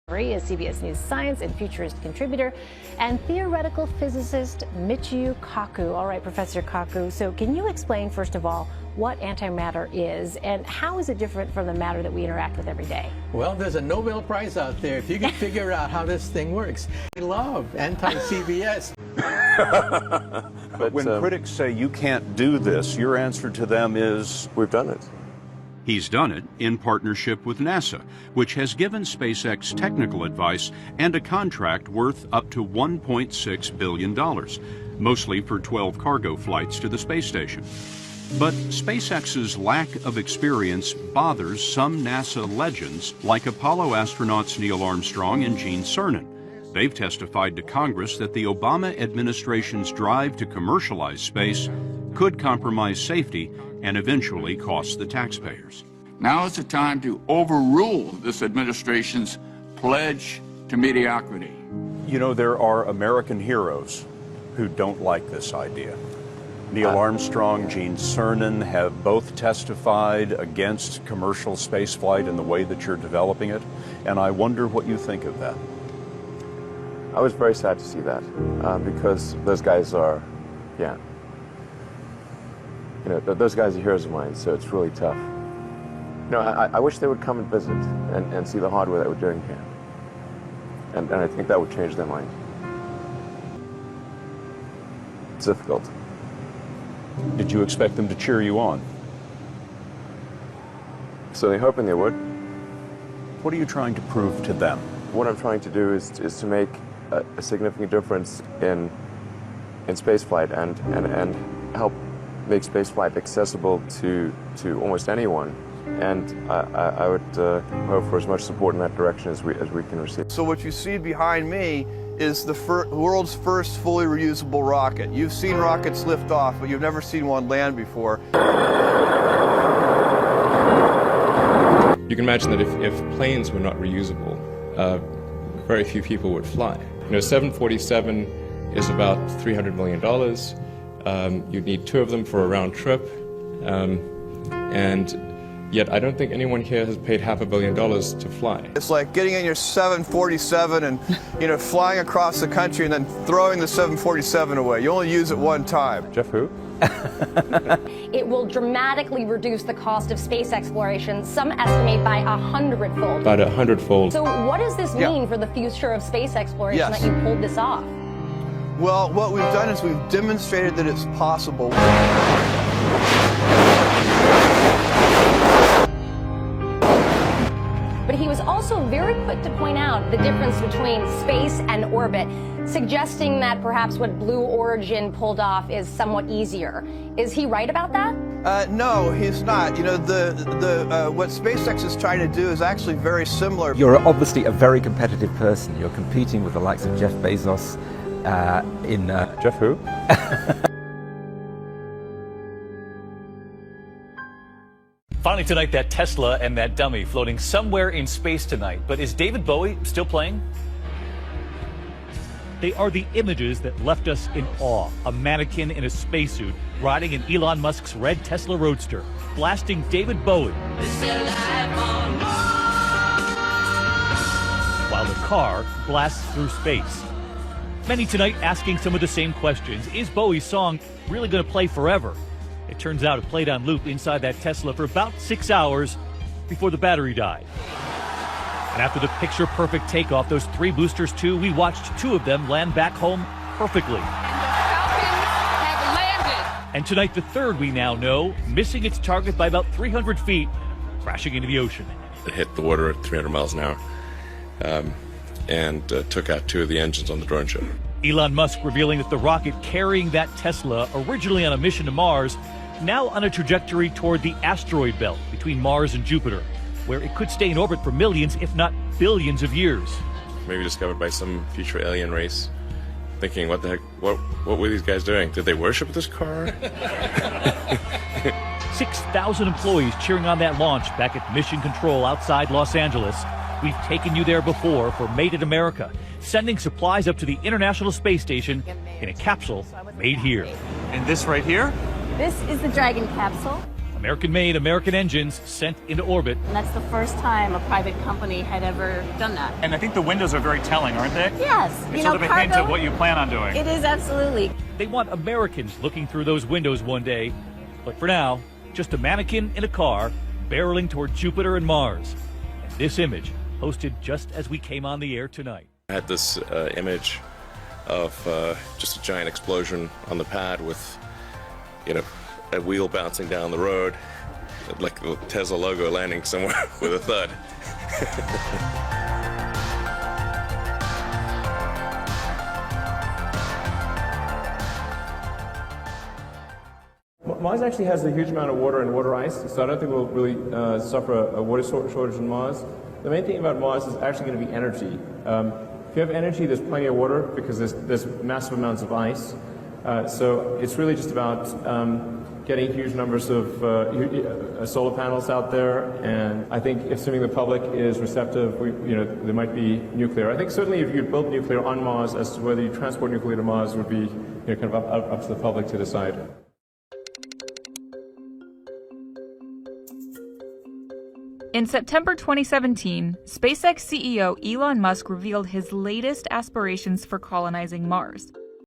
Is CBS News science and futurist contributor and theoretical physicist Michio Kaku. All right, Professor Kaku, so can you explain, first of all, what antimatter is and how is it different from the matter that we interact with every day? Well, there's a Nobel Prize out there if you can figure out how this thing works. I love anti-CBS. But when critics say you can't do this, your answer to them is, we've done it. He's done it in partnership with NASA, which has given SpaceX technical advice and a contract worth up to $1.6 billion, mostly for 12 cargo flights to the space station. But SpaceX's lack of experience bothers some NASA legends like Apollo astronauts Neil Armstrong and Gene Cernan. They've testified to Congress that the Obama administration's drive to commercialize space could compromise safety and eventually cost the taxpayers. Now is the time to overrule this administration's pledge to mediocrity. You know, there are American heroes who don't like this idea. Neil Armstrong, Gene Cernan have both testified against commercial spaceflight in the way that you're developing it, and I wonder what you think of that. I was very sad to see that, because those guys are, those guys are heroes of mine, so it's really tough. I wish they would come and visit and see the hardware that we're doing here. And I think that would change their mind. It's difficult. Did you expect them to cheer you on? So they're hoping they would. What are you trying to prove to them? What I'm trying to do is to make a significant difference in spaceflight and help make spaceflight accessible to almost anyone. And I would hope for as much support in that direction as we can receive. So what you see behind me is the world's first fully reusable rocket. You've seen rockets lift off, but you've never seen one land before. You can imagine that if planes were not reusable, very few people would fly. 747 is about $300 million. You'd need 2 of them for a round trip. And yet I don't think anyone here has paid $500 million to fly. It's like getting in your 747 and flying across the country and then throwing the 747 away. You only use it one time. Jeff who? It will dramatically reduce the cost of space exploration, some estimate by 100-fold. About 100-fold. So what does this mean for the future of space exploration that you pulled this off? Well, what we've done is we've demonstrated that it's possible. But he was also very quick to point out the difference between space and orbit, suggesting that perhaps what Blue Origin pulled off is somewhat easier. Is he right about that? No, he's not. What SpaceX is trying to do is actually very similar. You're obviously a very competitive person. You're competing with the likes of Jeff Bezos in... Jeff who? Finally tonight, that Tesla and that dummy floating somewhere in space tonight. But is David Bowie still playing? They are the images that left us in awe. A mannequin in a spacesuit riding in Elon Musk's red Tesla Roadster, blasting David Bowie, while the car blasts through space. Many tonight asking some of the same questions. Is Bowie's song really going to play forever? It turns out it played on loop inside that Tesla for about 6 hours before the battery died. And after the picture-perfect takeoff, those 3 boosters too, we watched 2 of them land back home perfectly. And the Falcons have landed. And tonight, the 3rd we now know, missing its target by about 300 feet, crashing into the ocean. It hit the water at 300 miles an hour and took out 2 of the engines on the drone ship. Elon Musk revealing that the rocket carrying that Tesla, originally on a mission to Mars, now on a trajectory toward the asteroid belt between Mars and Jupiter, where it could stay in orbit for millions, if not billions of years. Maybe discovered by some future alien race, thinking, what the heck, what were these guys doing? Did they worship this car? 6,000 employees cheering on that launch back at Mission Control outside Los Angeles. We've taken you there before for Made in America, sending supplies up to the International Space Station in a capsule made here. And this right here? This is the Dragon capsule. American-made, American engines sent into orbit. And that's the first time a private company had ever done that. And I think the windows are very telling, aren't they? Yes. It's sort of a hint of what you plan on doing. It is, absolutely. They want Americans looking through those windows one day. But for now, just a mannequin in a car barreling toward Jupiter and Mars. And this image posted just as we came on the air tonight. I had this image of just a giant explosion on the pad with, you know, a wheel bouncing down the road, like the Tesla logo landing somewhere with a thud. Mars actually has a huge amount of water and water ice, so I don't think we'll really suffer a water shortage on Mars. The main thing about Mars is actually going to be energy. If you have energy, there's plenty of water because there's massive amounts of ice. So it's really just about getting huge numbers of solar panels out there, and I think assuming the public is receptive, there might be nuclear. I think certainly if you build nuclear on Mars, as to whether you transport nuclear to Mars would be kind of up to the public to decide. In September 2017, SpaceX CEO Elon Musk revealed his latest aspirations for colonizing Mars.